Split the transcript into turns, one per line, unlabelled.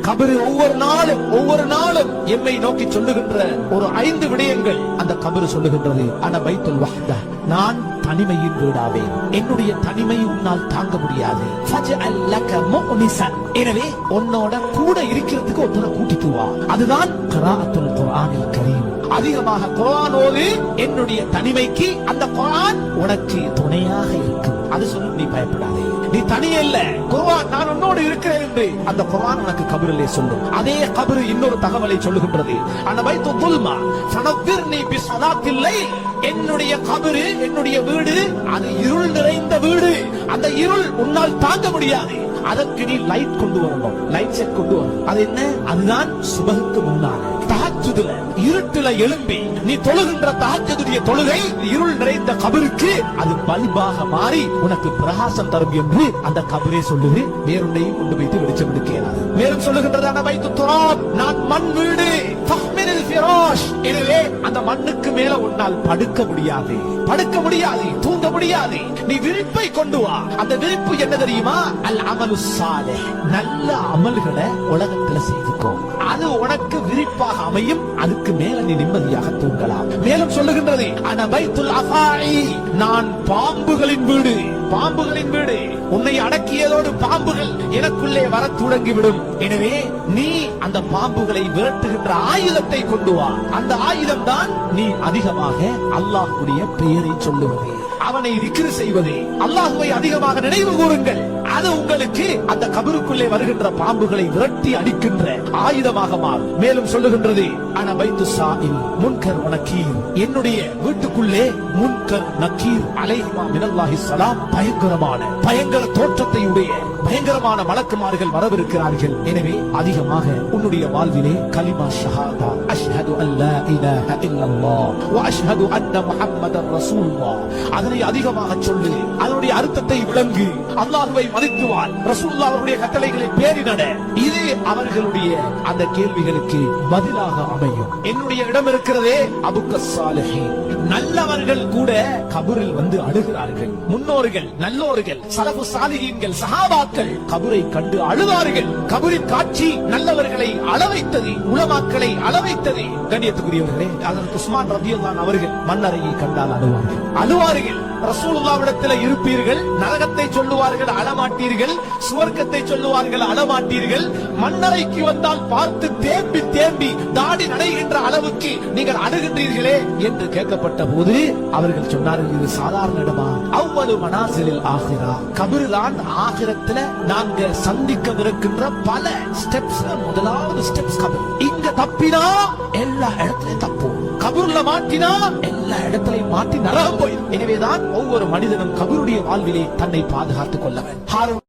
கபரு ஒவ்வொரு நாளும் எம்மை நோக்கி சொல்லுகின்ற ஒரு 5 விடயங்கள் அந்த கபரு சொல்லுகின்றது. அன பைத்துல் வஹ்தா, நான் தனிமையின் வீடாவேன், என்னுடைய தனிமை உன்னால் தாங்க முடியாது. ஃபஜஅல் லக முஅனிசன், எனவே உன்னோட கூட இருக்கிறதுக்கு ஒருத்தரை கூட்டிட்டு வா. அதுதான் கிராஅத்துல் குர்ஆனில் கரீம், அதிகமாக குர்ஆன் ஓது. என்னுடைய தனிமைக்கு அந்த குர்ஆன் உனக்கு துணையாக இருக்கும். அது சொல்லு, நீ பயப்படாதே, நீ தனியே இல்ல, குர்ஆன் நான் உன்னோடு இருக்கிறேன் என்று அந்த குர்ஆன் உனக்கு கபரிலே சொல்லும். அதே கபரு இன்னொரு தகவலை சொல்லுகின்றது. அன பைத்து துல்மா ஃபனவ்விர்னி பிஸ்ஸலாத்தில் லைல், என்னுடைய கபரு, என்னுடைய வீடு அது இருள் நிறைந்த வீடு. அந்த இருள் உன்னால் தாங்க முடியாது, அதற்கு நீ லைட் கொண்டு வரணும், லைட் செட் கொண்டு வரணும். அது என்ன? அதுதான் சுபஹுக்கு முன்னால தஹஜ்ஜுதுல இருட்டுல எழும்பி நீ தொழுகின்ற தஹஜ்ஜுடைய தொழுகை இருள் நிறைந்த கபருக்கு அது பல்பாக மாறி உனக்கு பிரகாசம் தரும் என்று அந்த கபரே சொல்லுது. வேறொன்றையும் கொண்டு வைத்து வெளிச்சம் எடுக்கிறார். மேலும் சொல்லுகின்றதான வைத்து துராப், நான் மண் வீடு, ஃபஹ்மினில் ஃபிராஷ், எனவே அந்த மண்ணுக்கு மேல உன்னால் படுக்க முடியாது, தூங்க முடியாது. நீ விரிப்பை கொண்டு வா. அந்த விரிப்பு என்ன தெரியுமா? அல் அமலு சாலிஹ், நல்ல அமல்களை உலகத்துல செய்துக்கோ, அது உனக்கு விரிப்பாக அமையும். அதுக்கு மேல நீ நிம்மதியாக தூங்கலாம். மேலும் சொல்லுகின்றது அன பைத்துல் அஃபாஇ, நான் பாம்புகளின் வீடு, பாம்புகளின் வீடு. உன்னை அடக்கியதோடு பாம்புகள் எனக்குள்ளே வர தொடங்கிவிடும். எனவே நீ அந்த பாம்புகளை விரட்டுகின்ற ஆயுதத்தை கொண்டு வா. அந்த ஆயுதம் தான் நீ அதிகமாக அல்லாஹ்வுடைய பெயரை சொல்லுவது, அவனை திக்ர் செய்வது, அல்லாஹ்வை அதிகமாக நினைவு கூறுங்கள். அது உங்களுக்கு அந்த கபருக்குள்ளே வருகின்ற பாம்புகளை விரட்டி அடிக்கின்ற ஆயுதமாக மாறும். மேலும் சொல்லுகின்றது அன பைத்து சாஇல் முன்கர் வ நக்கீர், என்னுடைய வீட்டுக்குள்ளே முன்கர் நக்கீர் அலைஹிமா மினல்லாஹி ஸலாம், பயங்கர தோற்றத்தை உடைய பயங்கரமான மலக்குமார்கள் வரவிருக்கிறார்கள். எனவே அதிகமாக உன்னுடைய வாழ்விலே கலிமா ஷஹாதா, அஷ்ஹது அல்லா இலாஹ இல்லல்லாஹ் வ அஷ்ஹது அன்ன முஹம்மதர் ரசூலுல்லாஹ், அதனை அதிகமாக சொல்லு. அதனுடைய அர்த்தத்தை விளங்கு. அல்லாஹ்வை மதித்து வாழ். ரசூலுல்லாஹ் அவருடைய கட்டளைகளை பேணி நட. இது அவர்களுடைய அந்த கேள்விகளுக்கு பதிலாக அமையும். என்னுடைய இடம் இருக்கிறதே அபுக்க சாலிஹீன், நல்லவர்கள் கூட கபரில் வந்து அழுகிறார்கள். முன்னோர்கள், நல்லோர்கள், சலஃபு சாலிஹீன்கள், சஹாபாக்கள் கபரை கண்டு அழுவார்கள். கபரின் காட்சி நல்லவர்களை அளவைத்தது, உலமாக்களை அளவைத்தது. கண்ணியத்துக்குரியவர்களே, அதற்கு உஸ்மான் ரலியல்லாஹு அன்ஹு அவர்கள் மன்னரையை கண்டால் அழுவார்கள். ரசூலுல்லாஹ்விடத்தில் இருப்பீர்கள், நரகத்தை சொல்லுவார்கள், அழமாட்டீர்கள். சுவர்க்கத்தை சொல்லுவார்கள், அழமாட்டீர்கள். மன்னரைக்கு வந்தால் பார்த்து தேம்பி தேம்பி தாடி நடைகின்ற அளவுக்கு நீங்கள் அழுகின்றீர்களே என்று கேட்கப்பட்ட போது அவர்கள் சொன்னார்கள், இது சாதாரண இடமா? அவ்வளவு மனாசிலில் ஆகிரா, கபருதான் ஆகிரத்துல நாங்க சந்திக்கவிருக்கின்ற பல ஸ்டெப்ஸ். முதலாவது ஸ்டெப்ஸ் கபர். இங்க தப்பினா எல்லா இடத்திலையும் தப்பும், கபருல மாட்டினா எல்லா இடத்திலையும் மாட்டி நரகம் போய். எனவேதான் ஒவ்வொரு மனிதனும் கபருடைய வாழ்விலே தன்னை பாதுகாத்துக் கொள்ள வேண்டும்.